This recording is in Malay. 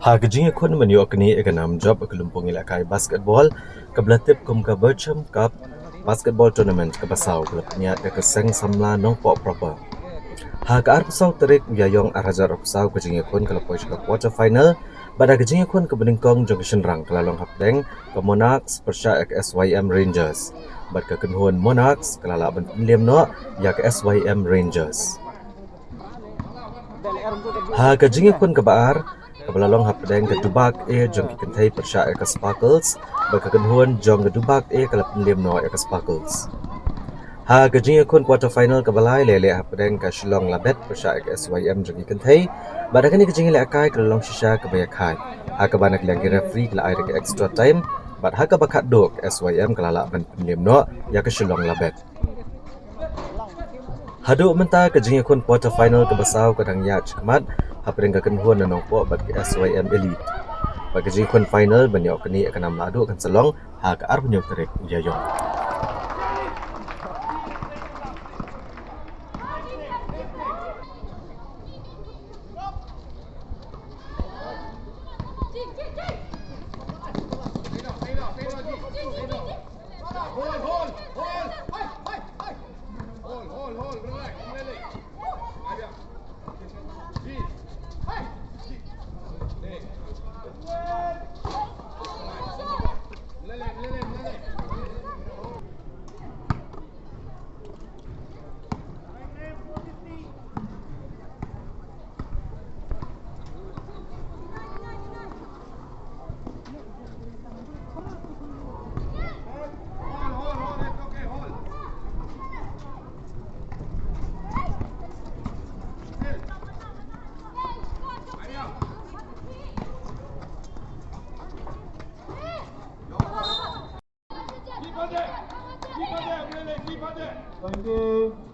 Hagajing kun meniok ni eganam job kelumpung ilakai basketball kebelatip kum ke Bercham Cup basketball tournament ke basau kelepnya ke keseng samla nong pok proper. Ha ke ar pesau terik yayong arajar pesau kejing kun kelepoi ke quarter final pada kejing kun ke beningkong jong kesenrang kelalong hapdeng ke Monarchs Persha ke SYM Rangers. Bat ke kenhuan Monarchs kelala ben liam no ya ke SYM Rangers. Ha kejing kun ke baar kebelalong hapdeng ke Dubak jong ke kentai Persha ke Sparkles bat ke kenhuan jong ke Dubak kelap liam no ke Sparkles. Ha kejing kun quarter final ke balai lele hapdeng ke Shillong Labet Persha ke SYM jong ke kentai bat kini kejing le akai kelalong shisha ke bayakai. Ha ke banak yang referee ke air ke extra time bat ha ke bakat dok SYM kelala ben liam no ya ke Shillong Labet. Haduk mentah kejing kun quarter final ke basau kadang ya cekmat hapdeng ke kenhuan nanong po bat ke SYM Elite. Bat kejing kun final banyok kini akan namladu akan selong ha ke ar banyok terik uyayong. Thank you.